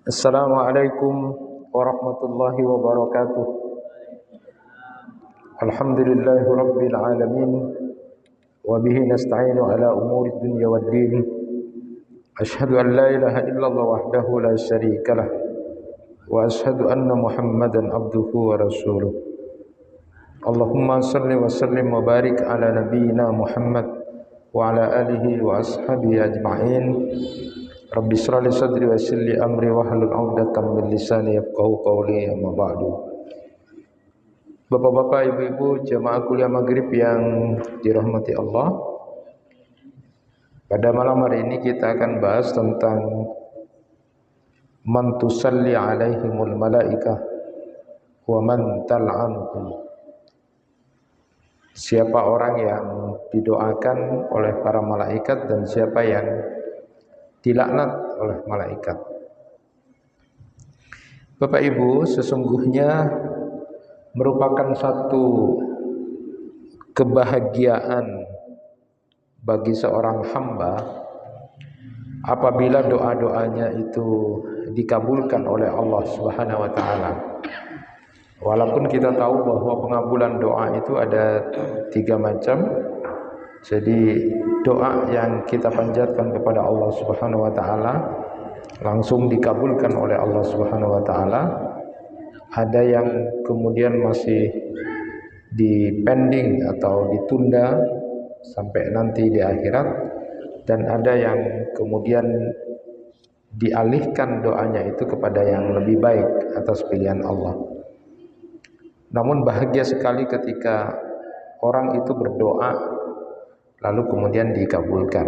Assalamualaikum warahmatullahi wabarakatuh. Alhamdulillahi rabbil alamin wa bihi nasta'inu ala umuri dunya waddin. Ashhadu an la ilaha illallah wahdahu la syarika lah wa ashhadu anna Muhammadan abduhu wa rasuluh. Allahumma salli wa sallim wa barik ala nabiyyina Muhammad wa ala alihi wa ashabihi ajma'in. Rabbi shrah li sadri wa yassir li amri wahlul 'uqdatam min lisani yafqahu qawli, amma ba'du. Bapak-bapak, ibu-ibu, jamaah kuliah maghrib yang dirahmati Allah. Pada malam hari ini kita akan bahas tentang man tusalli alaihimul malaikah wa man tal'anuhum. Siapa orang yang didoakan oleh para malaikat dan siapa yang dilaknat oleh malaikat. Bapak Ibu, sesungguhnya merupakan satu kebahagiaan bagi seorang hamba apabila doa-doanya itu dikabulkan oleh Allah Subhanahu wa taala. Walaupun kita tahu bahwa pengabulan doa itu ada 3 macam. Jadi doa yang kita panjatkan kepada Allah Subhanahu wa taala langsung dikabulkan oleh Allah Subhanahu wa taala. Ada yang kemudian masih dipending atau ditunda sampai nanti di akhirat, dan ada yang kemudian dialihkan doanya itu kepada yang lebih baik atas pilihan Allah. Namun bahagia sekali ketika orang itu berdoa lalu kemudian dikabulkan.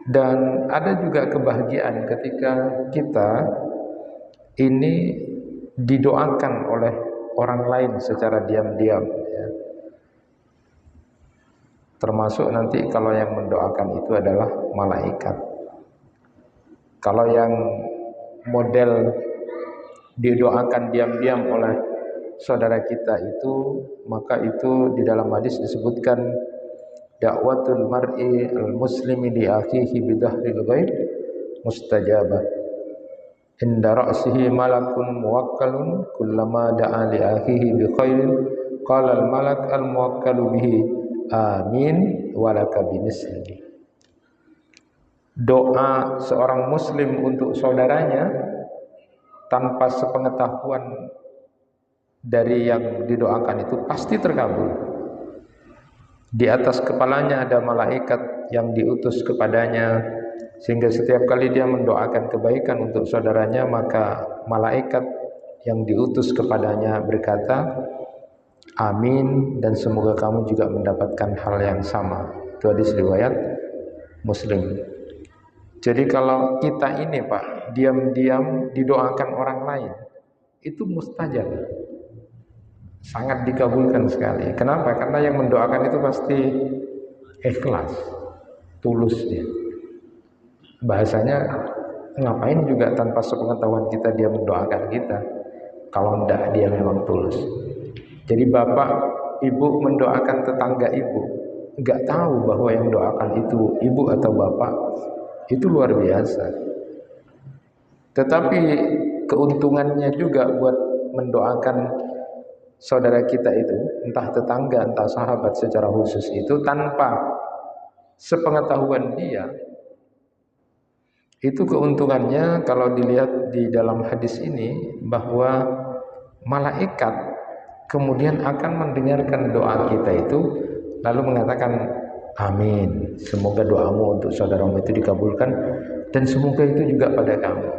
Dan ada juga kebahagiaan ketika kita ini didoakan oleh orang lain secara diam-diam, ya. Termasuk nanti kalau yang mendoakan itu adalah malaikat. Kalau yang model didoakan diam-diam oleh saudara kita itu, maka itu di dalam hadis disebutkan da'watul mar'i al-muslimi li akhihi bidahril ghaib mustajabah. Inda ra'sihi malakun muwakkalun kullama da'a li akhihi bi khairin qala al-malak al-muwakkalu bihi amin walaka bimislihi. Doa seorang muslim untuk saudaranya tanpa sepengetahuan dari yang didoakan itu pasti terkabul. Di atas kepalanya ada malaikat yang diutus kepadanya, sehingga setiap kali dia mendoakan kebaikan untuk saudaranya, maka malaikat yang diutus kepadanya berkata, amin, dan semoga kamu juga mendapatkan hal yang sama. Itu hadis riwayat Muslim. Jadi kalau kita ini Pak, diam-diam didoakan orang lain, itu mustajab, sangat dikabulkan sekali. Kenapa? Karena yang mendoakan itu pasti ikhlas, tulus dia. Bahasanya ngapain juga tanpa sepengetahuan kita dia mendoakan kita, kalau enggak dia memang tulus. Jadi bapak, ibu mendoakan tetangga ibu, enggak tahu bahwa yang doakan itu ibu atau bapak, itu luar biasa. Tetapi keuntungannya juga buat mendoakan saudara kita itu, entah tetangga, entah sahabat secara khusus itu, tanpa sepengetahuan dia, itu keuntungannya kalau dilihat di dalam hadis ini, bahwa malaikat kemudian akan mendengarkan doa kita itu lalu mengatakan amin, semoga doamu untuk saudaramu itu dikabulkan, dan semoga itu juga pada kamu.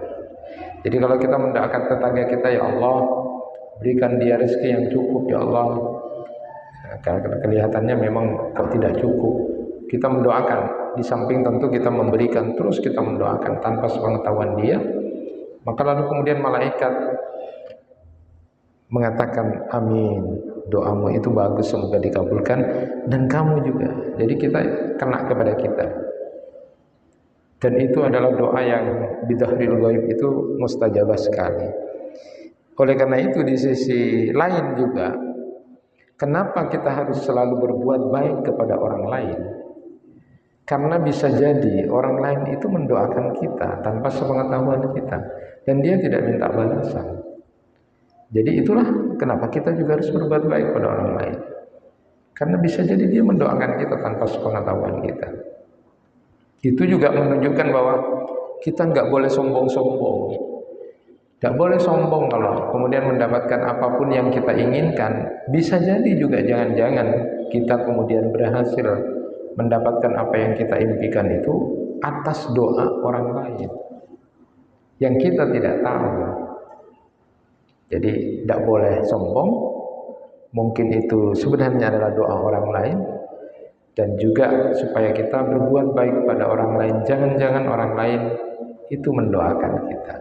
Jadi kalau kita mendoakan tetangga kita, ya Allah berikan dia rezeki yang cukup, ya Allah. Nah, karena kelihatannya memang kok tidak cukup, kita mendoakan, di samping tentu kita memberikan, terus kita mendoakan tanpa sepengetahuan dia, maka lalu kemudian malaikat mengatakan amin, doamu itu bagus, semoga dikabulkan, dan kamu juga. Jadi kita kena kepada kita. Dan itu adalah doa yang bidahril ghaib itu mustajabah sekali. Oleh karena itu di sisi lain juga, kenapa kita harus selalu berbuat baik kepada orang lain? Karena bisa jadi orang lain itu mendoakan kita tanpa sepengetahuan kita dan dia tidak minta balasan. Jadi itulah kenapa kita juga harus berbuat baik pada orang lain. Karena bisa jadi dia mendoakan kita tanpa sepengetahuan kita. Itu juga menunjukkan bahwa kita nggak boleh sombong-sombong. Nggak boleh sombong kalau kemudian mendapatkan apapun yang kita inginkan. Bisa jadi juga jangan-jangan kita kemudian berhasil mendapatkan apa yang kita impikan itu atas doa orang lain yang kita tidak tahu. Jadi tidak boleh sombong. Mungkin itu sebenarnya adalah doa orang lain. Dan juga supaya kita berbuat baik pada orang lain. Jangan-jangan orang lain itu mendoakan kita.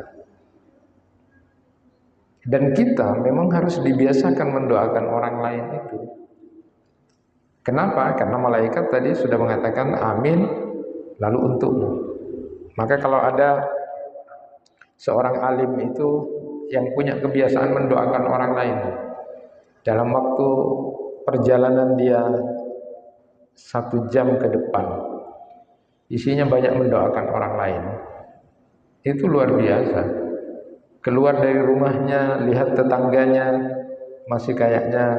Dan kita memang harus dibiasakan mendoakan orang lain itu. Kenapa? Karena malaikat tadi sudah mengatakan amin lalu untukmu. Maka kalau ada seorang alim itu yang punya kebiasaan mendoakan orang lain, dalam waktu perjalanan dia 1 jam ke depan, isinya banyak mendoakan orang lain, itu luar biasa. Keluar dari rumahnya, lihat tetangganya masih kayaknya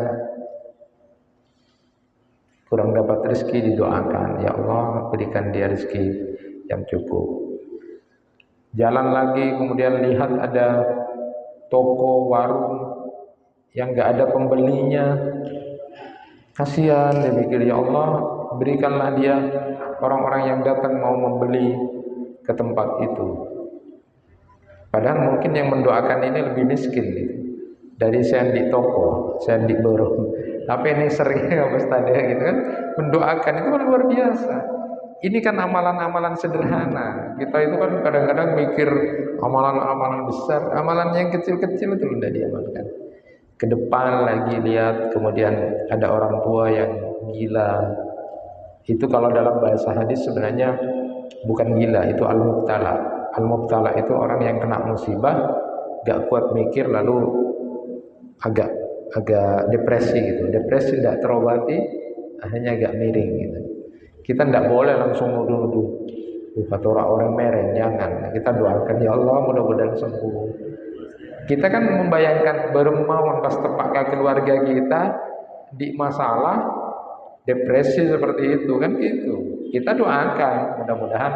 kurang dapat rezeki, didoakan, ya Allah berikan dia rezeki yang cukup. Jalan lagi kemudian lihat ada toko, warung yang gak ada pembelinya, kasihan, dia pikir, ya Allah berikanlah dia orang-orang yang datang mau membeli ke tempat itu. Padahal mungkin yang mendoakan ini lebih miskin gitu, dari sendi toko, sendi borong. Tapi ini seringnya Ustaz ya gitu kan, mendoakan itu kan luar biasa. Ini kan amalan-amalan sederhana. Kita itu kan kadang-kadang mikir amalan-amalan besar, amalan yang kecil-kecil itu tidak diamalkan. Ke depan lagi lihat, kemudian ada orang tua yang gila. Itu kalau dalam bahasa hadis sebenarnya bukan gila, itu al-mubtala. Al-mubtala itu orang yang kena musibah, gak kuat mikir lalu agak depresi gitu. Depresi tidak terobati, akhirnya agak miring gitu. Kita tidak boleh langsung nuduh-nuduh kata orang mereng, jangan. Kita doakan, ya Allah mudah-mudahan sembuh. Kita kan membayangkan bermauan pas tepat keluarga kita di masalah depresi seperti itu kan gitu. Kita doakan mudah-mudahan.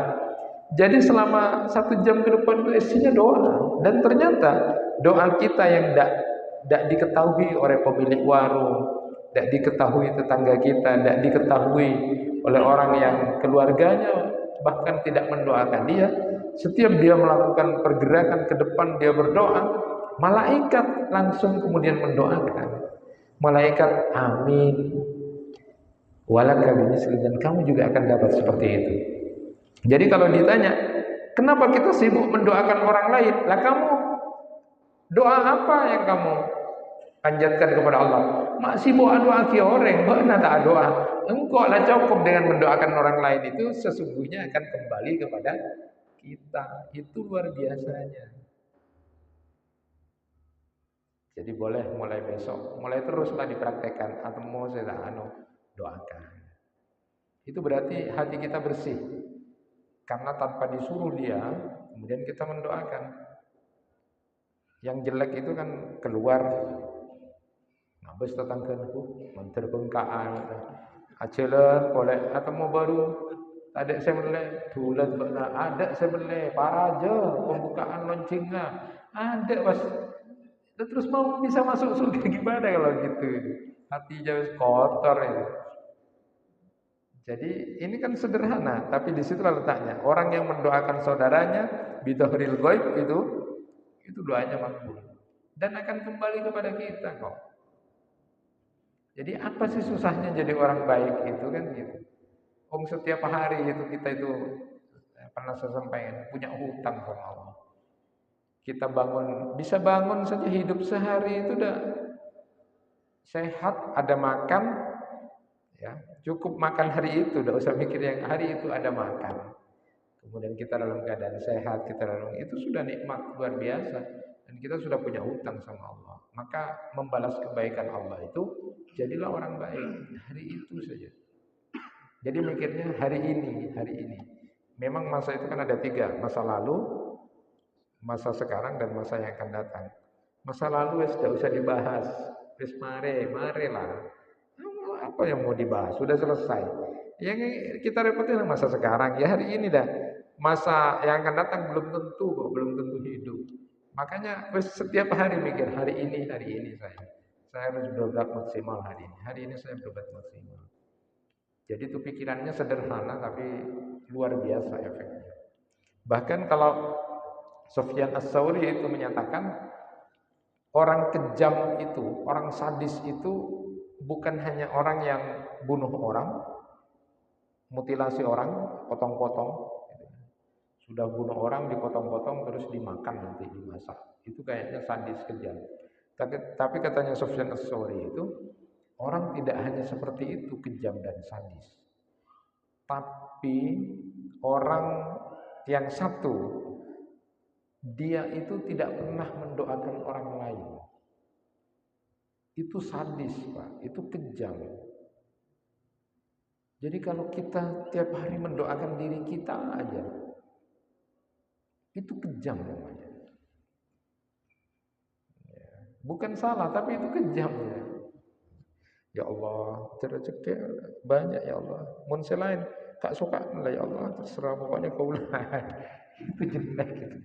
Jadi selama 1 jam ke depan itu isinya doa, dan ternyata doa kita yang tidak diketahui oleh pemilik warung, tidak diketahui tetangga kita, tidak diketahui oleh orang yang keluarganya bahkan tidak mendoakan dia. Setiap dia melakukan pergerakan ke depan, dia berdoa, malaikat langsung kemudian mendoakan. Malaikat amin walaka bimisli, dan kamu juga akan dapat seperti itu. Jadi kalau ditanya kenapa kita sibuk mendoakan orang lain, lah kamu doa apa yang kamu panjatkan kepada Allah? Masih doa ki orang, mana tak doa. Engkau lah cukup dengan mendoakan orang lain, itu sesungguhnya akan kembali kepada kita. Itu luar biasanya. Jadi boleh mulai besok, mulai teruslah dipraktekkan, atau mau saya doakan. Itu berarti hati kita bersih, karena tanpa disuruh dia, kemudian kita mendoakan. Yang jelek itu kan keluar, habis tetanggaku menteri bengkaan, ajalan boleh atau mau baru, ada saya mulai dulat benar, ada saya mulai paraja pembukaan launchingnya, ada pas. Terus mau bisa masuk surga gimana kalau gitu? Hatinya kotor ya. Jadi ini kan sederhana, tapi disitulah letaknya. Orang yang mendoakan saudaranya bidhahril ghaib itu doanya makbul dan akan kembali kepada kita kok. Jadi apa sih susahnya jadi orang baik itu kan gitu. Setiap hari itu kita itu pernah saya sampaikan punya hutang sama Allah. Kita bisa bangun saja hidup sehari itu udah sehat, ada makan, ya cukup makan hari itu, udah usah mikir yang hari itu ada makan. Kemudian kita dalam keadaan sehat, kita itu sudah nikmat luar biasa, dan kita sudah punya hutang sama Allah. Maka membalas kebaikan Allah itu jadilah orang baik hari itu saja. Jadi mikirnya hari ini, hari ini. Memang masa itu kan ada tiga, masa lalu, masa sekarang, dan masa yang akan datang. Masa lalu wes tidak usah dibahas, wes mare lah. Apa yang mau dibahas? Sudah selesai. Yang kita repotin masa sekarang, ya hari ini dah. Masa yang akan datang belum tentu kok, belum tentu hidup. Makanya wes setiap hari mikir hari ini saya harus berobat maksimal hari ini. Hari ini saya berobat maksimal. Jadi itu pikirannya sederhana tapi luar biasa efeknya. Bahkan kalau Sufyan Ats-Tsauri itu menyatakan orang kejam itu, orang sadis itu bukan hanya orang yang bunuh orang, mutilasi orang, potong-potong. Sudah bunuh orang, dipotong-potong terus dimakan nanti dimasak. Itu kayaknya sadis kejam. Tapi katanya Sufyan Ats-Tsauri itu orang tidak hanya seperti itu kejam dan sadis. Tapi orang yang satu, dia itu tidak pernah mendoakan orang lain. Itu sadis, Pak. Itu kejam. Jadi kalau kita tiap hari mendoakan diri kita aja, itu kejam namanya. Bukan salah, tapi itu kejam ya. Ya Allah, rezeki banyak ya Allah. Mun selain kak suka lah ya Allah, terserah pokoknya kau lah. Itu jelek gitu.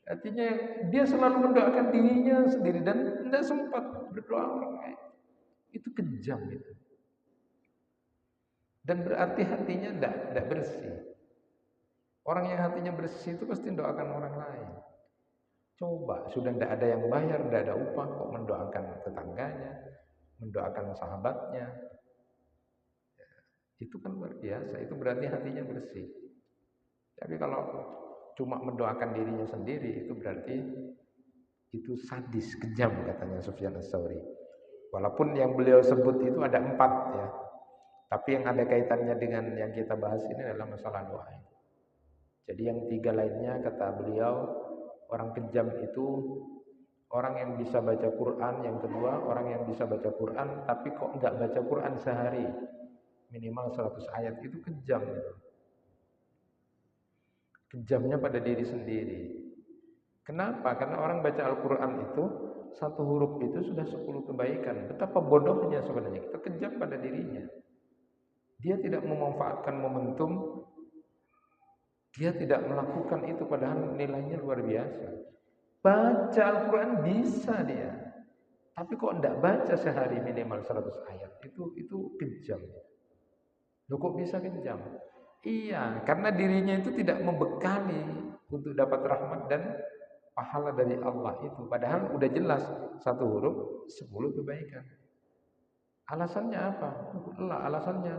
Artinya dia selalu mendoakan dirinya sendiri dan tidak sempat berdoa orang lain. Itu kejam itu. Dan berarti hatinya tidak bersih. Orang yang hatinya bersih itu pasti mendoakan orang lain. Coba, sudah tidak ada yang bayar, tidak ada upah, kok mendoakan tetangganya, mendoakan sahabatnya. Ya, itu kan luar biasa, itu berarti hatinya bersih. Tapi kalau cuma mendoakan dirinya sendiri, itu berarti itu sadis, kejam katanya Sufyan Ats-Tsauri. Walaupun yang beliau sebut itu ada 4 ya. Tapi yang ada kaitannya dengan yang kita bahas ini adalah masalah doa. Jadi yang 3 lainnya kata beliau, orang kejam itu orang yang bisa baca Quran. Yang kedua, orang yang bisa baca Quran tapi kok enggak baca Quran sehari, minimal 100 ayat, itu kejam. Kejamnya pada diri sendiri. Kenapa? Karena orang baca Al-Quran itu satu huruf itu sudah 10 kebaikan. Betapa bodohnya sebenarnya kita kejam pada dirinya. Dia tidak memanfaatkan momentum, dia tidak melakukan itu padahal nilainya luar biasa. Baca Al-Quran bisa dia, tapi kok tidak baca sehari minimal 100 ayat, itu kejam. Loh kok bisa kejam? Iya, karena dirinya itu tidak membekali untuk dapat rahmat dan pahala dari Allah itu. Padahal udah jelas satu huruf 10 kebaikan. Alasannya apa? Alasannya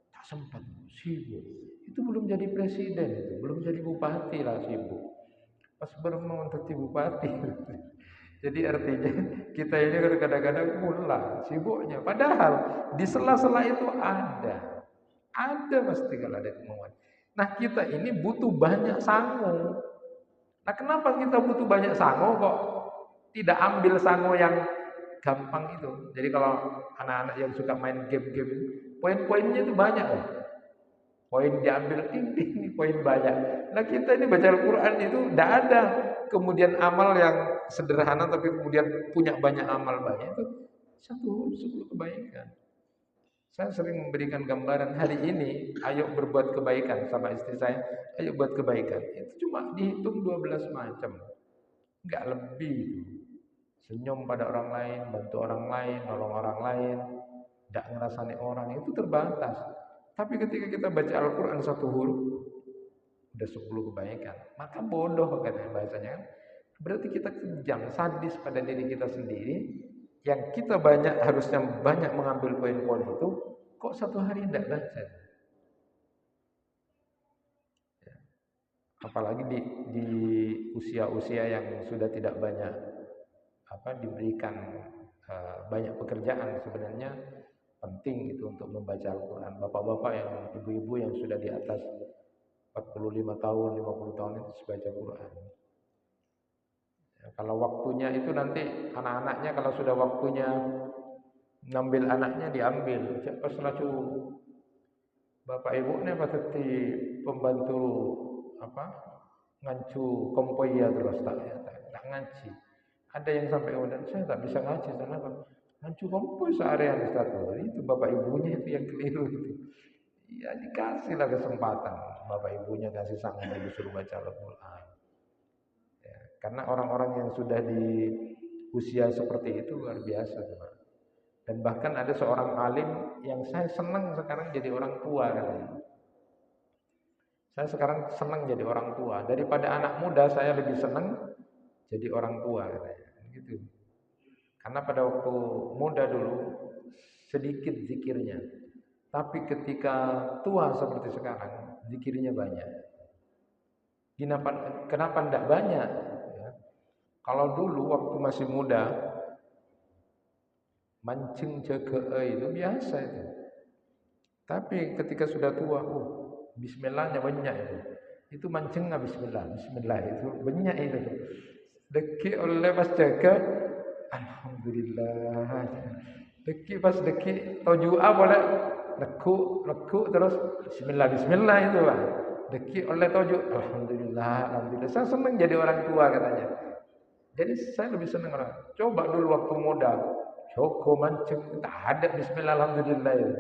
tak sempat, sibuk. Itu belum jadi presiden, itu belum jadi bupati lah sibuk. Pas baru mau jadi bupati. Jadi artinya kita ini kadang-kadang pula sibuknya. Padahal di sela-sela itu ada pasti kalau ada kemauan. Nah kita ini butuh banyak sangu. Nah kenapa kita butuh banyak sangu kok tidak ambil sangu yang gampang itu? Jadi kalau anak-anak yang suka main game-game, poin-poinnya itu banyak loh. Poin diambil ini poin banyak. Nah kita ini baca Al-Quran itu tidak ada kemudian amal yang sederhana tapi kemudian punya banyak amal banyak, itu 10 kebaikan. Saya sering memberikan gambaran hari ini, ayo berbuat kebaikan sama istri saya, ayo buat kebaikan. Itu cuma dihitung 12 macam, nggak lebih. Senyum pada orang lain, bantu orang lain, nolong orang lain, tidak ngerasani orang, itu terbatas. Tapi ketika kita baca Al-Quran satu huruf, udah 10 kebaikan. Maka bodoh katanya bahasanya kan. Berarti kita kejam, sadis pada diri kita sendiri. Yang kita harusnya banyak mengambil poin-poin itu, kok satu hari tidak baca. Ya. Apalagi di usia-usia yang sudah tidak banyak diberikan banyak pekerjaan, sebenarnya penting itu untuk membaca Al-Quran. Bapak-bapak yang ibu-ibu yang sudah di atas 45 tahun, 50 tahun itu baca Quran. Ya, kalau waktunya itu nanti anak-anaknya kalau sudah waktunya ngambil anaknya diambil, pas lacu Bapak ibu nih pateti pembantu apa ngancu kompoi ya terus tak ngaji. Ada yang sampai kemudian saya tak bisa ngaji kenapa? Ngancu kompoi seharian Ustaz. Itu bapak ibunya itu yang keliru itu. Ya dikasihlah kesempatan bapak ibunya kasih sangat disuruh baca Al-Quran. Ya, karena orang-orang yang sudah di usia seperti itu luar biasa teman. Dan bahkan ada seorang alim yang saya senang sekarang jadi orang tua katanya. Saya sekarang senang jadi orang tua daripada anak muda, saya lebih senang jadi orang tua katanya. Gitu. Karena pada waktu muda dulu sedikit zikirnya, tapi ketika tua seperti sekarang zikirnya banyak. Kenapa tidak banyak? Ya. Kalau dulu waktu masih muda mancing jaga itu biasa itu. Tapi ketika sudah tua, bismillahnya banyak itu. Itu mancing nggak bismillah, bismillah itu banyak itu. Deki oleh pas jaga, alhamdulillah. Deki pas deki tojua boleh leku terus bismillah bismillah itu lah. Deki oleh toju, alhamdulillah alhamdulillah. Saya senang jadi orang tua katanya. Jadi saya lebih senang orang. Coba dulu waktu muda, Joko mancing, tak ada bismillah alhamdulillah ya.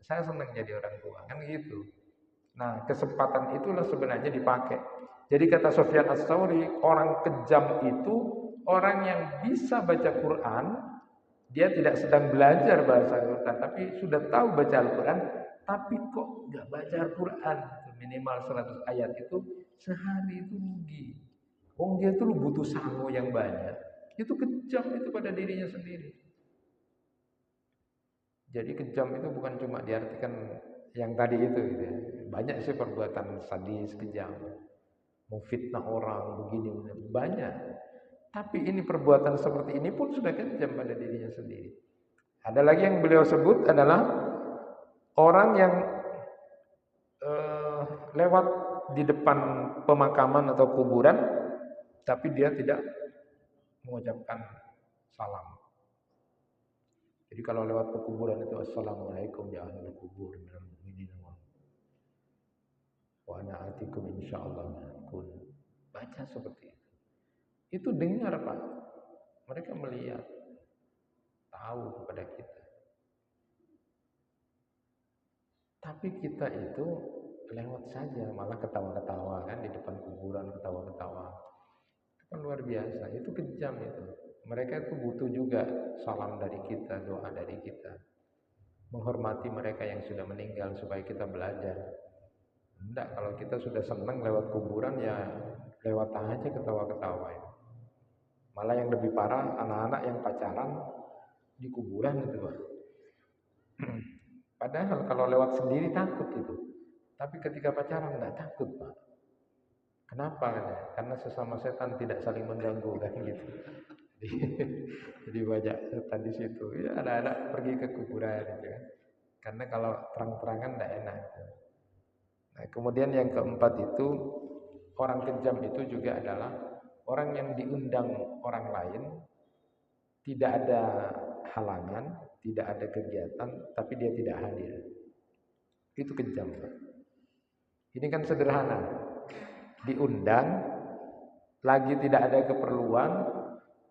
Saya senang jadi orang tua, kan gitu. Nah, kesempatan itulah sebenarnya dipakai. Jadi kata Sufyan Ats-Tsauri, orang kejam itu orang yang bisa baca Quran, dia tidak sedang belajar bahasa Quran, tapi sudah tahu baca Al-Quran, tapi kok nggak baca Al-Quran, minimal 100 ayat itu sehari itu rugi. Dia tuh butuh sangu yang banyak. Itu kejam itu pada dirinya sendiri. Jadi kejam itu bukan cuma diartikan yang tadi itu gitu ya. Banyak sih perbuatan sadis, kejam. Memfitnah orang begini banyak. Tapi ini perbuatan seperti ini pun sudah kejam pada dirinya sendiri. Ada lagi yang beliau sebut adalah orang yang lewat di depan pemakaman atau kuburan tapi dia tidak mengucapkan salam. Jadi kalau lewat ke kuburan itu assalamualaikum ya ahlul kubur minal mu'minin wa ana atikum insyaallah kun. Baca seperti itu. Itu dengar Pak. Mereka melihat, tahu kepada kita. Tapi kita itu lewat saja, malah ketawa-ketawa kan di depan kuburan, ketawa-ketawa. Itu kan luar biasa, itu kejam itu. Mereka itu butuh juga salam dari kita, doa dari kita. Menghormati mereka yang sudah meninggal supaya kita belajar. Enggak, kalau kita sudah senang lewat kuburan ya lewat aja ketawa-ketawa itu. Malah yang lebih parah anak-anak yang pacaran di kuburan itu Pak. Padahal kalau lewat sendiri takut itu. Tapi ketika pacaran enggak takut Pak. Kenapa? Karena sesama setan tidak saling mengganggu kan gitu. Jadi banyak setan di situ. Ya anak-anak pergi ke kuburan gitu kan. Karena kalau terang-terangan enggak enak. Nah, kemudian yang keempat itu orang kejam itu juga adalah orang yang diundang orang lain, tidak ada halangan, tidak ada kegiatan, tapi dia tidak hadir. Itu kejam. Ini kan sederhana. Diundang, lagi tidak ada keperluan,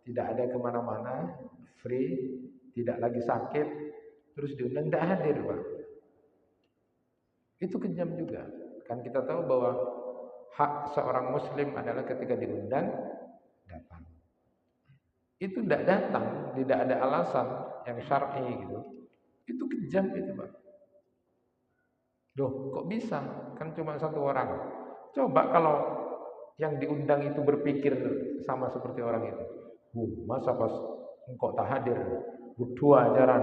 tidak ada kemana-mana, free, tidak lagi sakit, terus diundang tidak hadir Pak. Itu kejam juga. Kan kita tahu bahwa hak seorang muslim adalah ketika diundang, datang. Itu tidak datang, tidak ada alasan yang syar'i gitu. Itu kejam itu Pak. Loh kok bisa? Kan cuma satu orang. Coba kalau yang diundang itu berpikir sama seperti orang itu. Masa pas engkau tak hadir, berdua ajaran,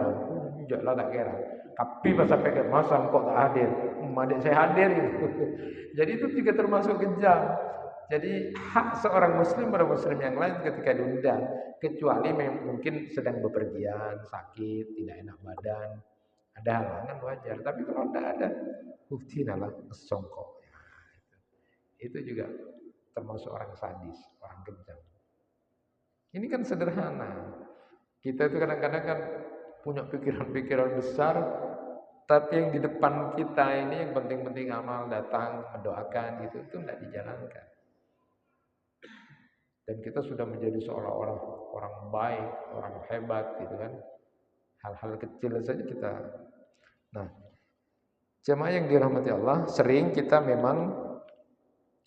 janganlah tak kira. Tapi pas sampai ke masa engkau tak hadir, adik saya hadir itu. Jadi itu juga termasuk kejam. Jadi hak seorang muslim pada muslim yang lain ketika diundang, kecuali mungkin sedang bepergian, sakit, tidak enak badan, ada halangan wajar. Tapi kalau tidak ada, tinalah songkok. Itu juga termasuk orang sadis, orang kejam. Ini kan sederhana. Kita itu kadang-kadang kan punya pikiran-pikiran besar, Tapi yang di depan kita ini yang penting-penting amal, datang mendoakan gitu, itu tidak dijalankan. Dan kita sudah menjadi seolah-olah orang baik, orang hebat gitu kan. Hal-hal kecil saja kita. Nah, jemaah yang dirahmati Allah, sering kita memang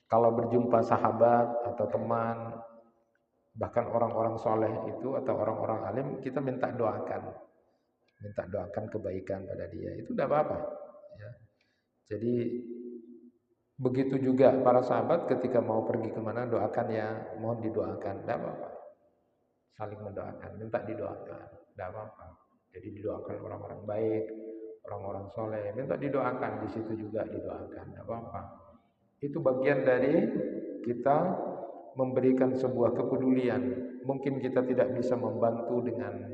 kalau berjumpa sahabat atau teman, bahkan orang-orang soleh itu atau orang-orang alim, kita minta doakan kebaikan pada dia. Itu tidak apa-apa. Ya. Jadi begitu juga para sahabat ketika mau pergi kemana, doakan ya, mohon didoakan, tidak apa-apa. Saling mendoakan, minta didoakan, tidak apa-apa. Jadi didoakan orang-orang baik, orang-orang soleh, minta didoakan, di situ juga didoakan, tidak apa-apa. Itu bagian dari kita memberikan sebuah kepedulian. Mungkin kita tidak bisa membantu dengan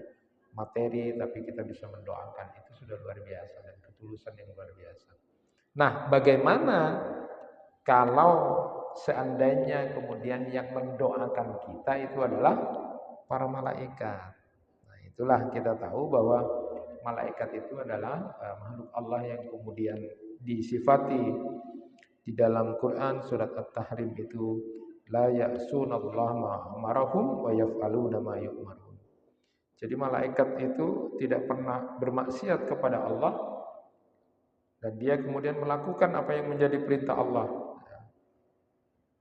materi, tapi kita bisa mendoakan. Itu sudah luar biasa dan ketulusan yang luar biasa. Nah, bagaimana kalau seandainya kemudian yang mendoakan kita itu adalah para malaikat? Nah, itulah kita tahu bahwa malaikat itu adalah makhluk Allah yang kemudian disifati di dalam Quran surat At-Tahrim itu la ya'sunallaha ma amarahum wa yaf'aluna ma yu'marun. Jadi malaikat itu tidak pernah bermaksiat kepada Allah dan dia kemudian melakukan apa yang menjadi perintah Allah.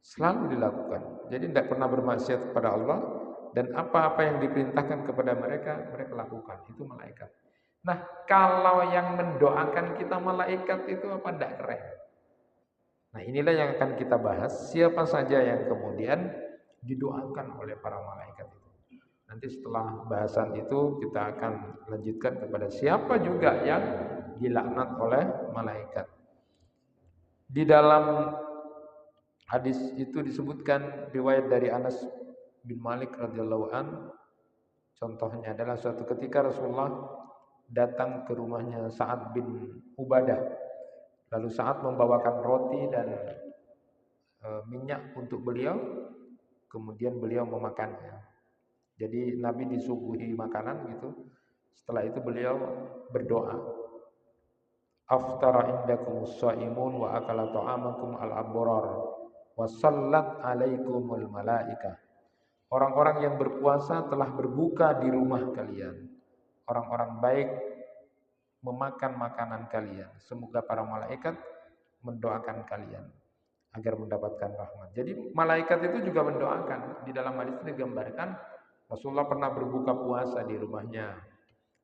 Selalu dilakukan. Jadi tidak pernah bermaksiat kepada Allah dan apa-apa yang diperintahkan kepada mereka, mereka lakukan. Itu malaikat. Nah, kalau yang mendoakan kita malaikat itu apa tidak keren? Nah, inilah yang akan kita bahas. Siapa saja yang kemudian didoakan oleh para malaikat itu. Nanti setelah bahasan itu kita akan lanjutkan kepada siapa juga yang dilaknat oleh malaikat. Di dalam hadis itu disebutkan riwayat dari Anas bin Malik radhiyallahu an. Contohnya adalah suatu ketika Rasulullah datang ke rumahnya Sa'ad bin Ubadah. Lalu Sa'ad membawakan roti dan minyak untuk beliau, kemudian beliau memakannya. Jadi Nabi disuguhi makanan gitu. Setelah itu beliau berdoa. Aftara indakumus shaimun wa akala ta'amakum al-abrar wa sallat alaikumul malaikah. Orang-orang yang berpuasa telah berbuka di rumah kalian. Orang-orang baik memakan makanan kalian. Semoga para malaikat mendoakan kalian agar mendapatkan rahmat. Jadi malaikat itu juga mendoakan. Di dalam hadis ini digambarkan Rasulullah pernah berbuka puasa di rumahnya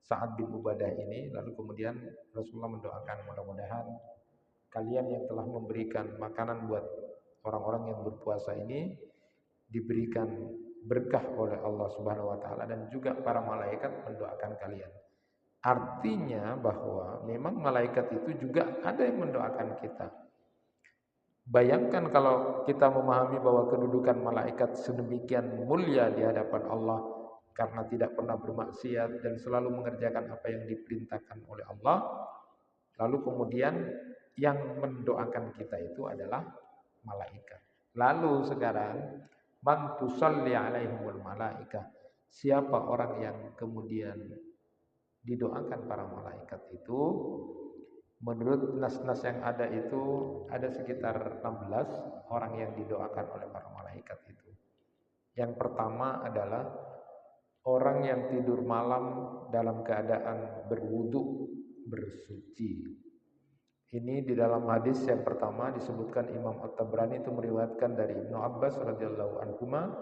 Sa'ad bin Ubadah ini, lalu kemudian Rasulullah mendoakan mudah-mudahan kalian yang telah memberikan makanan buat orang-orang yang berpuasa ini diberikan berkah oleh Allah Subhanahu wa taala dan juga para malaikat mendoakan kalian. Artinya bahwa memang malaikat itu juga ada yang mendoakan kita. Bayangkan kalau kita memahami bahwa kedudukan malaikat sedemikian mulia di hadapan Allah karena tidak pernah bermaksiat dan selalu mengerjakan apa yang diperintahkan oleh Allah. Lalu kemudian yang mendoakan kita itu adalah malaikat. Lalu sekarang man tusalli alaihimul malaikah. Siapa orang yang kemudian didoakan para malaikat itu? Menurut nas-nas yang ada itu ada sekitar 16 orang yang didoakan oleh para malaikat itu. Yang pertama adalah orang yang tidur malam dalam keadaan berwudu, bersuci. Ini di dalam hadis yang pertama disebutkan Imam At-Tabrani itu meriwayatkan dari Ibnu Abbas radhiyallahu anhuma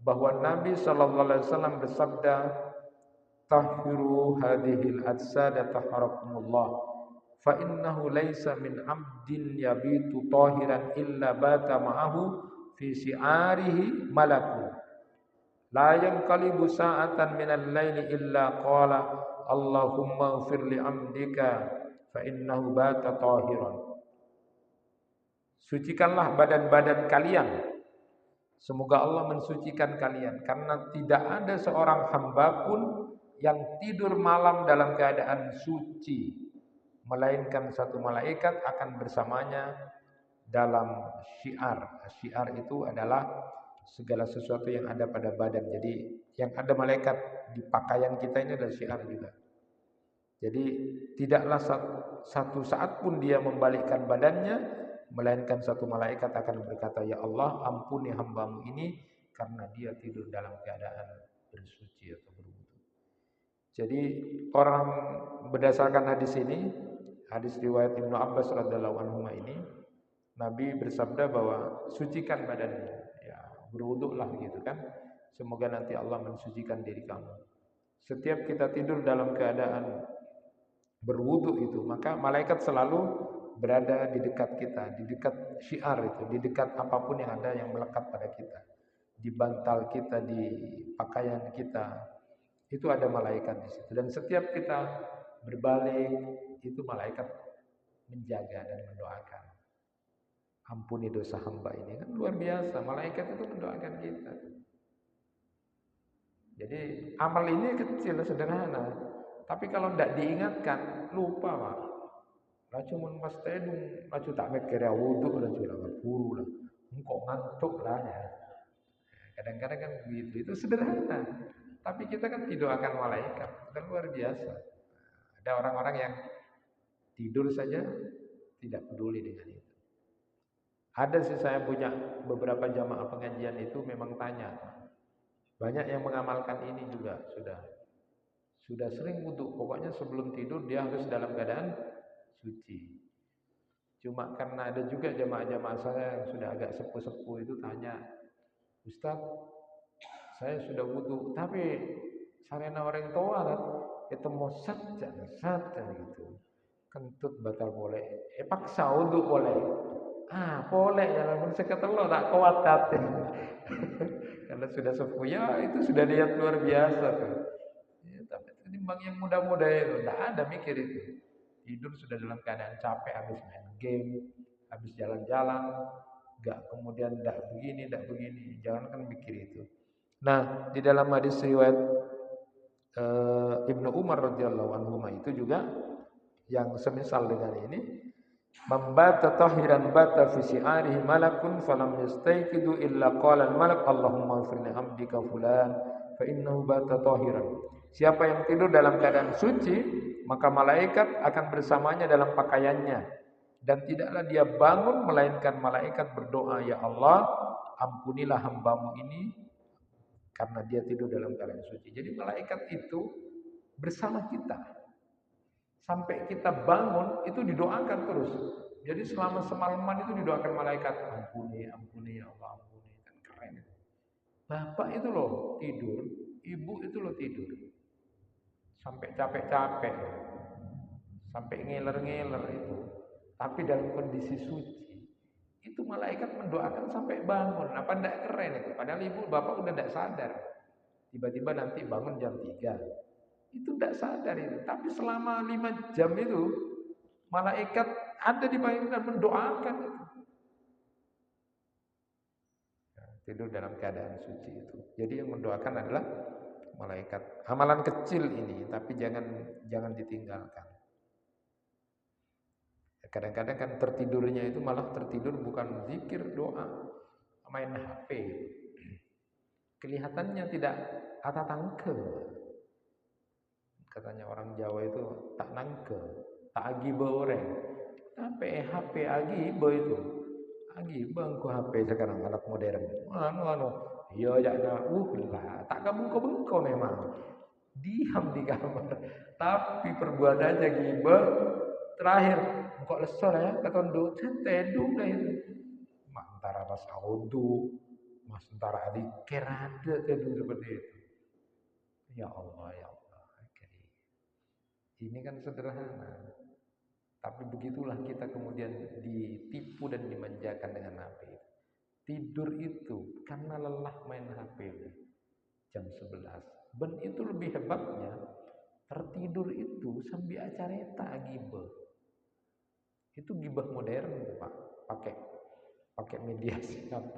bahwa Nabi sallallahu alaihi wasallam bersabda, "Tahhiru hadhil ajsada taharakumullah." Fa innahu laisa min 'abdin yabitu tahiran illa bata ma'ahu fi si'arihi malakun la yanqalibu sa'atan minal laili illa qala Allahumma ighfir li 'abdika fa innahu bata tahiran. Sucikanlah badan-badan kalian, semoga Allah mensucikan kalian, karena tidak ada seorang hamba pun yang tidur malam dalam keadaan suci melainkan satu malaikat akan bersamanya dalam syiar. Syiar itu adalah segala sesuatu yang ada pada badan. Jadi yang ada malaikat di pakaian kita ini adalah syiar juga. Jadi tidaklah satu saat pun dia membalikkan badannya, melainkan satu malaikat akan berkata, "Ya Allah, ampuni hambamu ini karena dia tidur dalam keadaan bersuci atau berwudu." Jadi orang berdasarkan hadis ini, hadis riwayat Ibnu Abbas radhiyallahu anhu ini, Nabi bersabda bahwa sucikan badanmu, ya berwuduklah gitu kan. Semoga nanti Allah mensucikan diri kamu. Setiap kita tidur dalam keadaan berwudu itu, maka malaikat selalu berada di dekat kita, di dekat syiar itu, di dekat apapun yang ada yang melekat pada kita, di bantal kita, di pakaian kita, itu ada malaikat di situ. Dan setiap kita berbalik, itu malaikat menjaga dan mendoakan. Ampuni dosa hamba ini, kan luar biasa. Malaikat itu mendoakan kita. Jadi amal ini kecil, sederhana. Tapi kalau tidak diingatkan, lupa Pak. Lah cuman pas tedung, lah tak mikir ya wudhu lah cuma buru lah. Engkau ngantuk lah ya. Kadang-kadang kan begitu. Itu sederhana. Tapi kita kan didoakan malaikat. Itu luar biasa. Ada orang-orang yang tidur saja tidak peduli dengan itu. Ada sih, saya punya beberapa jamaah pengajian itu memang tanya. Banyak yang mengamalkan ini juga sudah sering wudhu. Pokoknya sebelum tidur dia harus dalam keadaan suci. Cuma karena ada juga jamaah-jamaah saya yang sudah agak sepuh-sepuh itu tanya, "Ustaz, saya sudah wudhu, tapi sarena orang tua kan itu mau saja gitu. Kentut batal boleh. Paksa wudhu boleh. Boleh ya, namun seketelo tak kuat hati." Karena sudah sepuh ya, itu sudah lihat luar biasa tuh. Ya, tapi timbang yang muda-muda itu tidak ada mikir itu. Tidur sudah dalam keadaan capek, habis main game, habis jalan-jalan, nggak kemudian tidak begini, jangan kan mikir itu. Nah, di dalam hadis riwayat Ibnu Umar radhiyallahu anhu itu juga yang semisal dengan ini, "Membata tahiran bata fi si'arihi malakun falam yastayqidu illa qala al-malak Allahumma ighfir li abdika fulan fa innahu bata tahiran." Siapa yang tidur dalam keadaan suci, maka malaikat akan bersamanya dalam pakaiannya, dan tidaklah dia bangun melainkan malaikat berdoa, "Ya Allah, ampunilah hambamu ini karena dia tidur dalam keadaan suci." Jadi malaikat itu bersama kita. Sampai kita bangun itu didoakan terus. Jadi selama semalaman itu didoakan malaikat, "Ampuni, ampuni ya Allah, ampuni." Kan keren. Bapak itu loh tidur, ibu itu loh tidur. Sampai capek-capek, sampai ngiler-ngiler itu. Tapi dalam kondisi suci, itu malaikat mendoakan sampai bangun. Apa enggak keren itu? Padahal ibu bapak udah enggak sadar. Tiba-tiba nanti bangun jam 3. Itu tidak sadar itu. Tapi selama 5 jam itu malaikat ada di bawah dan mendoakan itu. Ya, tidur dalam keadaan suci itu. Jadi yang mendoakan adalah malaikat. Amalan kecil ini, tapi jangan ditinggalkan. Kadang-kadang kan tertidurnya itu malah tertidur bukan zikir, doa, main HP. Kelihatannya tidak atatangke. Katanya orang Jawa itu tak nangke, tak agibe orang. Tapi HP agibe itu. Agibe engko HP sekarang alat modern. Iya jangan lah, tak bengko-bengko memang. Diam di kamar. Tapi perbuatannya gibe. Terakhir, engko lesor ya, ketondo tedung dah itu. Antara pas audu, mas antara adikir ada tedung seperti itu. Ya Allah, ya Allah. Ini kan sederhana. Tapi begitulah kita kemudian ditipu dan dimanjakan dengan HP. Tidur itu karena lelah main HP jam 11. Ben itu lebih hebatnya, tertidur itu sambil acareta gibah. Itu gibah modern, Pak. Pakai mediasi HP.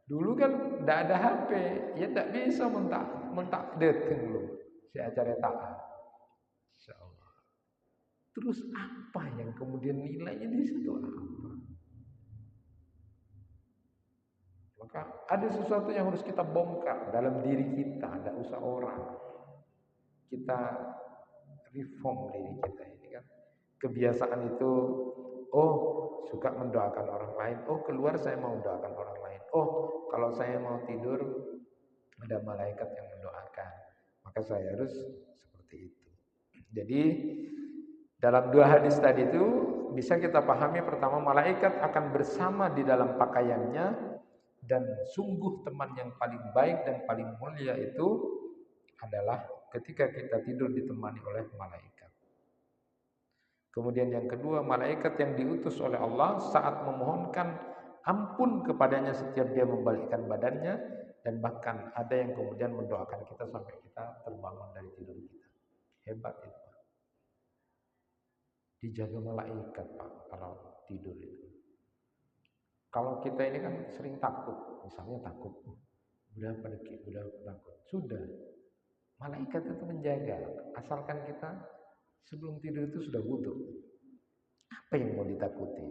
Dulu kan tidak ada HP, ya tidak bisa mentak dateng lu si acareta. Insyaallah. Terus apa yang kemudian nilainya di situ apa? Maka ada sesuatu yang harus kita bongkar dalam diri kita, tidak usah orang. Kita reform diri kita ini kan. Kebiasaan itu, oh suka mendoakan orang lain, oh keluar saya mau mendoakan orang lain, oh kalau saya mau tidur ada malaikat yang mendoakan, maka saya harus seperti itu. Jadi dalam dua hadis tadi itu bisa kita pahami, pertama malaikat akan bersama di dalam pakaiannya, dan sungguh teman yang paling baik dan paling mulia itu adalah ketika kita tidur ditemani oleh malaikat. Kemudian yang kedua, malaikat yang diutus oleh Allah saat memohonkan ampun kepadanya setiap dia membalikkan badannya, dan bahkan ada yang kemudian mendoakan kita sampai kita terbangun dari tidur kita. Hebat itu, Pak. Dijaga malaikat, Pak, kalau tidur itu. Kalau kita ini kan sering takut, misalnya takut, berapa takut. Sudah, malaikat itu menjaga, asalkan kita sebelum tidur itu sudah wudu. Apa yang mau ditakuti?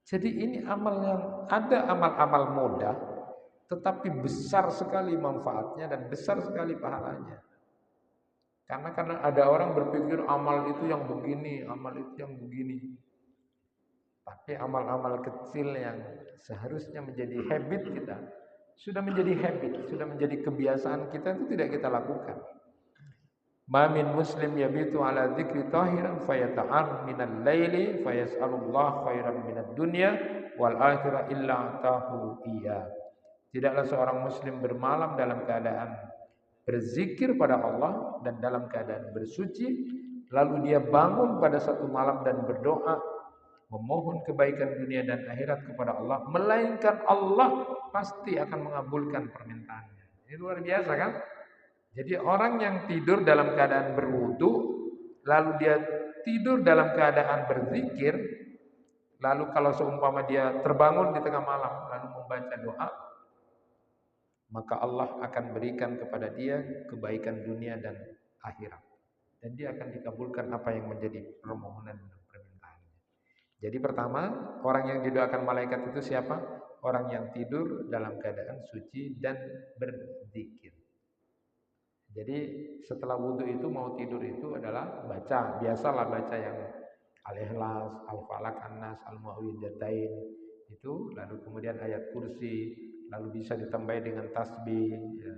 Jadi ini amal yang ada, amal-amal mudah, tetapi besar sekali manfaatnya dan besar sekali pahalanya. Karena ada orang berpikir amal itu yang begini, amal itu yang begini. Tapi amal-amal kecil yang seharusnya menjadi habit kita, sudah menjadi habit, sudah menjadi kebiasaan kita, itu tidak kita lakukan. Ma min muslim yabitu ala dzikri tahiran fayata'am minal laili fayas'alullah khairan minad dunya wal akhirah illa atahu iya. Tidaklah seorang muslim bermalam dalam keadaan berzikir pada Allah dan dalam keadaan bersuci, lalu dia bangun pada satu malam dan berdoa memohon kebaikan dunia dan akhirat kepada Allah, melainkan Allah pasti akan mengabulkan permintaannya. Ini luar biasa kan? Jadi orang yang tidur dalam keadaan berwudu, lalu dia tidur dalam keadaan berzikir, lalu kalau seumpama dia terbangun di tengah malam lalu membaca doa, maka Allah akan berikan kepada dia kebaikan dunia dan akhirat. Dan dia akan dikabulkan apa yang menjadi permohonan dan permintaannya. Jadi pertama, orang yang didoakan malaikat itu siapa? Orang yang tidur dalam keadaan suci dan berzikir. Jadi setelah wudhu itu mau tidur itu adalah baca, biasalah baca yang Al-Ikhlas, Al-Falaq, An-Nas, Al-Mu'awwidhatain itu, lalu kemudian ayat kursi, lalu bisa ditambahi dengan tasbih, ya.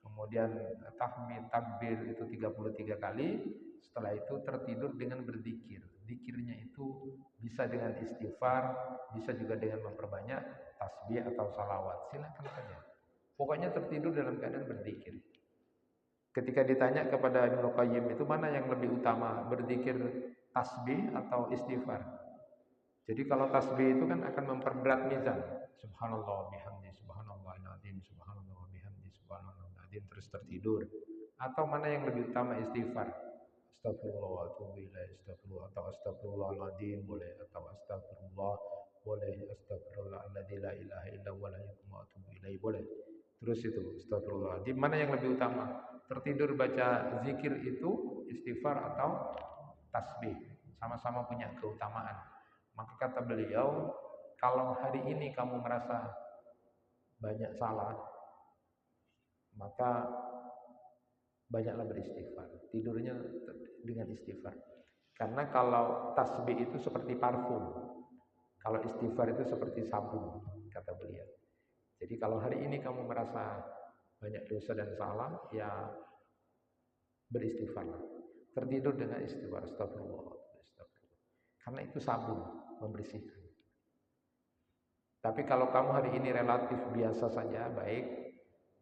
Kemudian tahmid, takbir itu 33 kali. Setelah itu tertidur dengan berzikir. Zikirnya itu bisa dengan istighfar, bisa juga dengan memperbanyak tasbih atau salawat. Silakan saja. Pokoknya tertidur dalam keadaan berzikir. Ketika ditanya kepada Ibnu Qayyim itu mana yang lebih utama, berzikir tasbih atau istighfar? Jadi kalau tasbih itu kan akan memperberat mizan. Subhanallah bihamdi, subhanallahil azim, subhanallah bihamdi, subhanallahil azim, terus tertidur. Atau mana yang lebih utama, istighfar? Astagfirullah wa atubu ilaih, astagfirullah atau astagfirullahaladzim boleh, atau astagfirullah boleh, astagfirullahalladzi la ilaha illa huwa wa atubu ilaih boleh. Terus itu astagfirullahaladzim, mana yang lebih utama? Tertidur baca zikir itu istighfar atau tasbih? Sama-sama punya keutamaan. Maka kata beliau, kalau hari ini kamu merasa banyak salah, maka banyaklah beristighfar. Tidurnya dengan istighfar. Karena kalau tasbih itu seperti parfum, kalau istighfar itu seperti sabun, kata beliau. Jadi kalau hari ini kamu merasa banyak dosa dan salah, ya beristighfarlah. Tertidur dengan istighfar, astagfirullah, astagfirullah. Karena itu sabun, membersihkan. Tapi kalau kamu hari ini relatif biasa saja, baik,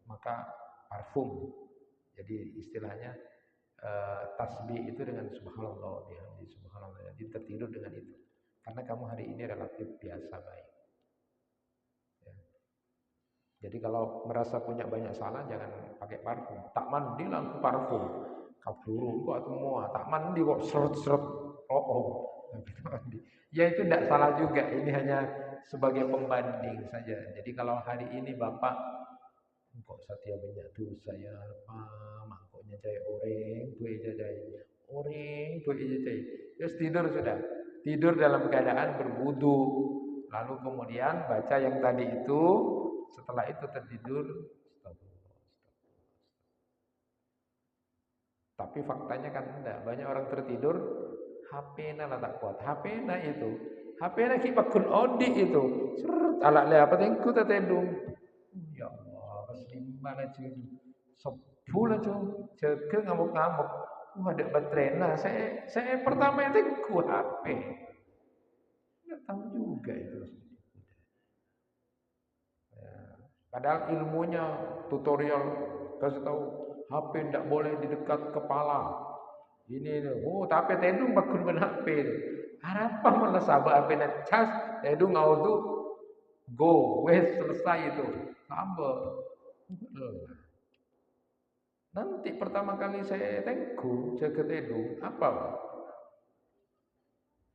maka parfum. Jadi istilahnya tasbih itu dengan subhanallah bihamdi, subhanallah. Jadi tertidur dengan itu. Karena kamu hari ini relatif biasa, baik. Ya. Jadi kalau merasa punya banyak salah, jangan pakai parfum. Tak mandi langsung parfum. Kaburu kok semua. Tak mandi kok seret-seret. Oh. Ya itu tidak salah juga. Ini hanya sebagai pembanding saja. Jadi kalau hari ini Bapak kok satya banyak dosa ya, mangkoknya jaya oreng, duit jaya oreng, duit jaya. Terus tidur sudah. Tidur dalam keadaan berwudu. Lalu kemudian baca yang tadi itu. Setelah itu tertidur. Tapi faktanya kan enggak. Banyak orang tertidur, HP na lah tak kuat. HP na itu. HP na ki bakul odi itu. Seret, alak le apa tengku tak tedung. Ya Allah, pas di mana cuy? Sepuluh cuy. Ceke ngamuk-ngamuk. Wah, ada baterai. Nah, saya pertama itu ku HP. Enggak tahu juga itu. Ya. Padahal ilmunya tutorial kasih tahu HP tidak boleh di dekat kepala. Ini, oh tapi tedung bakul ben HP. Harapah malah sabar HP na cas, tedung ngau tu go, wes selesai itu. Tambah. Nanti pertama kali saya tengku, jaga tedung, apa Pak?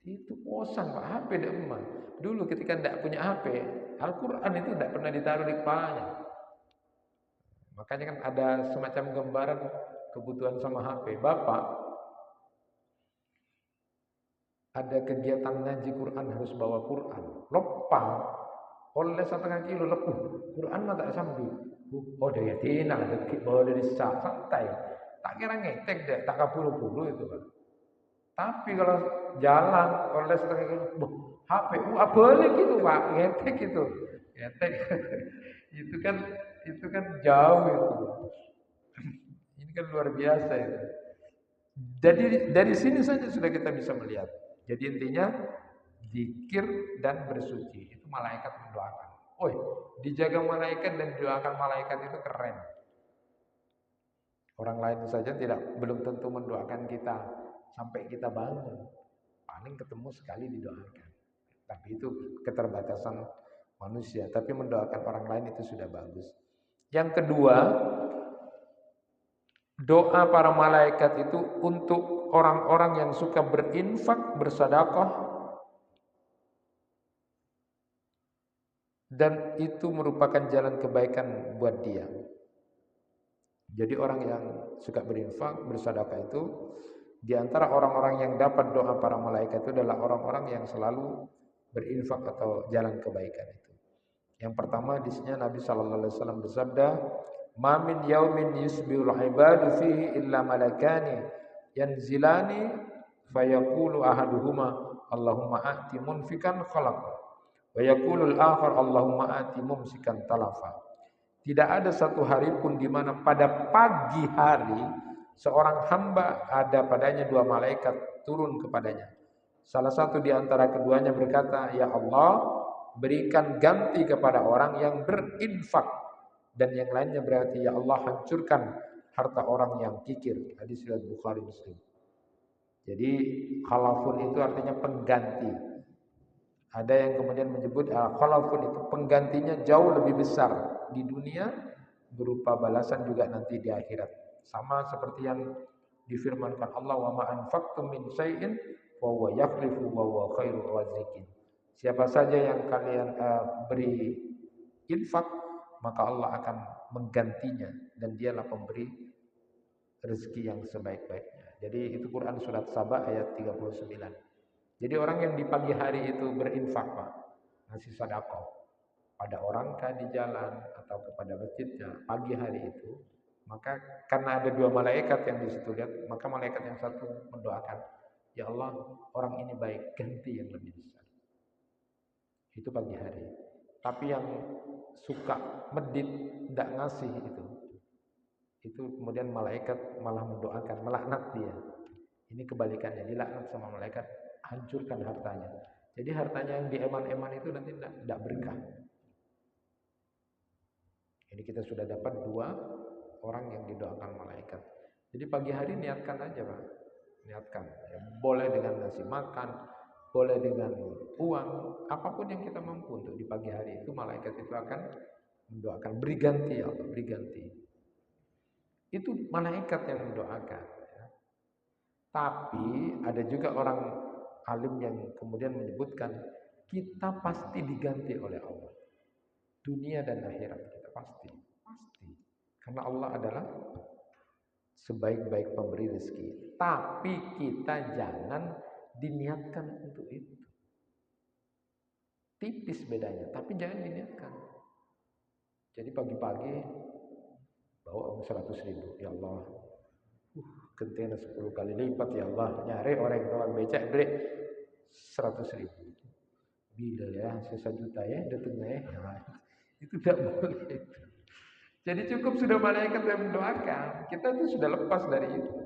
Itu bosan Pak, HP tidak emas. Dulu ketika tidak punya HP, Al-Quran itu tidak pernah ditaruh di kepalanya. Makanya kan ada semacam gambaran kebutuhan sama HP. Bapak ada kegiatan ngaji Quran harus bawa Quran. Lupa oleh 1,5 kilo lepuh. Quran mah tak sambil. Oh dia tina dekik bawa dari santai. Tak kira ngetek deh, tak kapulu-pulu itu kan. Tapi kalau jalan oleh 1,5 kilo, HP, boleh gitu Pak, ngetek itu. Ngetek. itu kan jauh itu. Ini kan luar biasa itu. Jadi dari sini saja sudah kita bisa melihat. Jadi intinya zikir dan bersuci itu malaikat mendoakan. Oh, dijaga malaikat dan didoakan malaikat itu keren. Orang lain saja belum tentu mendoakan kita sampai kita bangun. Paling ketemu sekali didoakan. Tapi itu keterbatasan manusia. Tapi mendoakan orang lain itu sudah bagus. Yang kedua, doa para malaikat itu untuk orang-orang yang suka berinfak, bersedekah, dan itu merupakan jalan kebaikan buat dia. Jadi orang yang suka berinfak, bersedekah itu di antara orang-orang yang dapat doa para malaikat itu adalah orang-orang yang selalu berinfak atau jalan kebaikan itu. Yang pertama di sini Nabi sallallahu alaihi wasallam bersabda, "Ma min yaumin yusbihul ibadu fihi illa malakani yanzilani fayaqulu ahaduhuma Allahumma a'ti munfikan khalaq wa yaqulu al-akhar Allahumma a'ti mumsikan talafa." Tidak ada satu hari pun di mana pada pagi hari seorang hamba ada padanya dua malaikat turun kepadanya. Salah satu di antara keduanya berkata, "Ya Allah, berikan ganti kepada orang yang berinfak." Dan yang lainnya berarti, "Ya Allah, hancurkan harta orang yang kikir." Hadis riwayat Bukhari Muslim. Jadi khalafun itu artinya pengganti. Ada yang kemudian menyebut khalafun itu penggantinya jauh lebih besar di dunia berupa balasan juga nanti di akhirat. Sama seperti yang difirmankan Allah, "Wa ma anfaqtum min syai'in fa huwa yakhlifu wa huwa khairur raziqin." Siapa saja yang kalian beri infak, maka Allah akan menggantinya dan dialah pemberi rezeki yang sebaik-baiknya. Jadi itu Quran surat Saba ayat 39. Jadi orang yang di pagi hari itu berinfak Pak, ngasih sedekah pada orang kah di jalan atau kepada masjidnya pagi hari itu, maka karena ada dua malaikat yang di situ lihat, maka malaikat yang satu mendoakan, "Ya Allah, orang ini baik, ganti yang lebih besar." Itu pagi hari. Tapi yang suka medit, tidak ngasih itu kemudian malaikat malah mendoakan, melaknat dia. Ini kebalikannya, dilaknat sama malaikat, hancurkan hartanya. Jadi hartanya yang dieman-eman itu nanti tidak berkah. Jadi kita sudah dapat dua orang yang didoakan malaikat. Jadi pagi hari niatkan aja Pak. Niatkan. Ya, boleh dengan nasi makan, boleh dengan uang, apapun yang kita mampu untuk di pagi hari itu malaikat itu akan mendoakan. Beri ganti ya Allah, beri ganti. Itu malaikat yang mendoakan. Ya. Tapi ada juga orang alim yang kemudian menyebutkan kita pasti diganti oleh Allah. Dunia dan akhirat kita pasti. Karena Allah adalah sebaik-baik pemberi rezeki. Tapi kita jangan diniatkan untuk itu. Tipis bedanya, tapi jangan diniatkan. Jadi pagi-pagi bawa uang 100.000, ya Allah, Gentena 10 kali lipat ya Allah. Nyari orang yang tukang becak beli 100.000. Bila ya, sisa juta ya, datangnya ya. Nah, itu tidak boleh. Jadi cukup sudah malaikat yang mendoakan. Kita itu sudah lepas dari itu.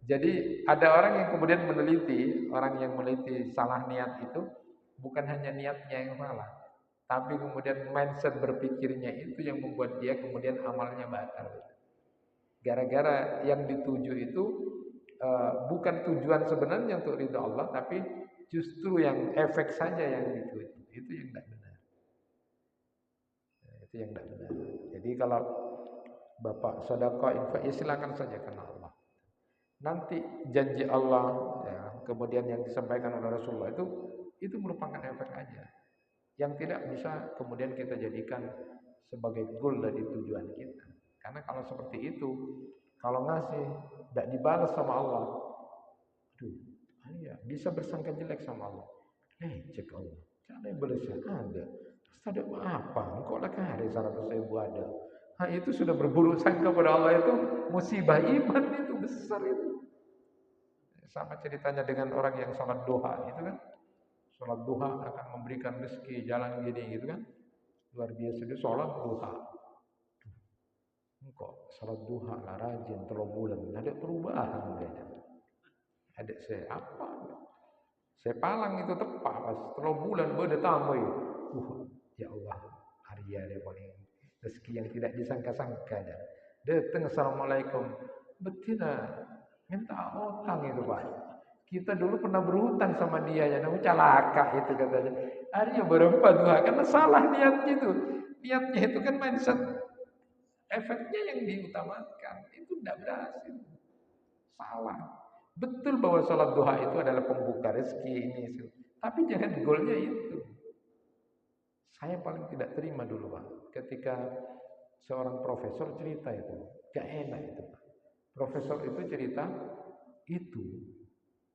Jadi ada orang yang kemudian meneliti, orang yang meneliti salah niat itu bukan hanya niatnya yang salah, tapi kemudian mindset berpikirnya itu yang membuat dia kemudian amalnya batal. Gara-gara yang dituju itu bukan tujuan sebenarnya untuk ridha Allah, tapi justru yang efek saja yang dituju. Itu yang tidak benar. Itu yang tidak benar. Jadi kalau Bapak sedekah infak, ya silakan saja karena Allah. Nanti janji Allah ya, kemudian yang disampaikan oleh Rasulullah itu merupakan efek aja. Yang tidak bisa kemudian kita jadikan sebagai goal dari tujuan kita. Karena kalau seperti itu, kalau ngasih tidak dibalas sama Allah, aduh, ya, bisa bersangka jelek sama Allah. Cek Allah, cara balasnya ada. Ada apa? Engkau lah kare 100.000 ada. Nah, itu sudah berburuk sangka pada Allah itu musibah iman itu besar itu. Sama ceritanya dengan orang yang sholat duha itu kan. Sholat duha akan memberikan rezeki jalan gini gitu kan. Luar biasa dia sholat duha. Kok sholat duha lah rajin 3 bulan. Ada perubahan kayaknya. Ada saya apa? Saya palang itu tepat pas 3 bulan beda tambah. Ya Allah, hari ada paling rezeki yang tidak disangka-sangka dah. Datang assalamualaikum. Betina minta utang itu Pak. Kita dulu pernah berhutang sama dia ya, namun celaka itu katanya. Harinya berempat duha karena salah niatnya itu. Niatnya itu kan mindset efeknya yang diutamakan itu tidak berhasil. Salah. Betul bahwa sholat duha itu adalah pembuka rezeki ini. Tapi jangan goalnya itu. Saya paling tidak terima dulu Pak. Ketika seorang profesor cerita itu. Gak enak itu Pak. Profesor itu cerita itu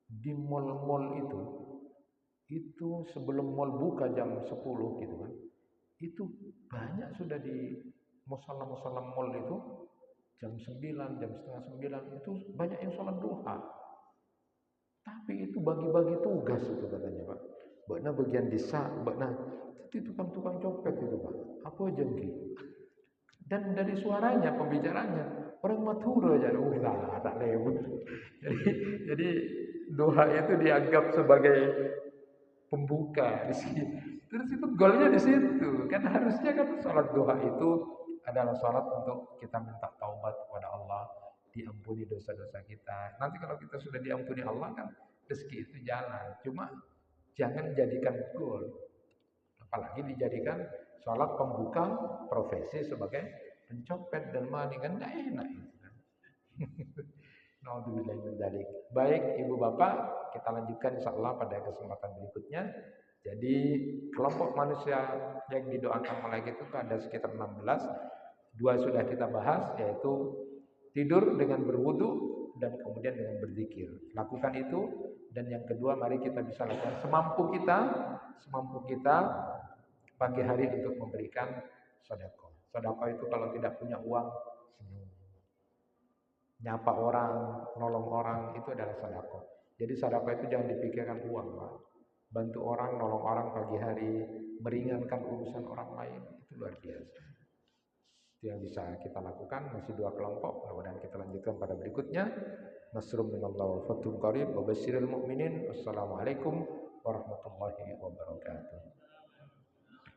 di mal-mal itu sebelum mal buka jam 10 gitu kan. Itu banyak sudah di musala-musala mal itu jam 9, jam setengah 9 itu banyak yang sholat duha. Tapi itu bagi-bagi tugas itu katanya Pak. Bakna bagian desa, bakna itu tukang-tukang copet itu Pak. Apa jengki? Dan dari suaranya, pembicaranya orang Madura aja, tak lewat. Jadi doa itu dianggap sebagai pembuka di sini. Terus itu golnya di situ. Kan harusnya kan sholat doa itu adalah sholat untuk kita minta taubat kepada Allah, diampuni dosa-dosa kita. Nanti kalau kita sudah diampuni Allah kan rezeki itu jalan. Cuma jangan jadikan goal. Apalagi dijadikan sholat pembuka profesi sebagai pencopet dan maling kan tidak enak itu kan. Baik ibu bapak, kita lanjutkan insyaallah pada kesempatan berikutnya. Jadi kelompok manusia yang didoakan malaikat itu ada sekitar 16. 2 sudah kita bahas, yaitu tidur dengan berwudu dan kemudian dengan berzikir. Lakukan itu. Dan yang kedua, mari kita bisa lakukan semampu kita pagi hari untuk memberikan sedekah. Sedekah itu kalau tidak punya uang, senyum. Nyapa orang, nolong orang itu adalah sedekah. Jadi sedekah itu jangan dipikirkan uang, Pak. Bantu orang, nolong orang pagi hari, meringankan urusan orang lain, itu luar biasa. Itu yang bisa kita lakukan. Masih 2 kelompok, mudah-mudahan kita lanjutkan pada berikutnya. Nasrun minallah wa fathun qarib wa basyiril mu'minin. Wassalamualaikum warahmatullahi wabarakatuh.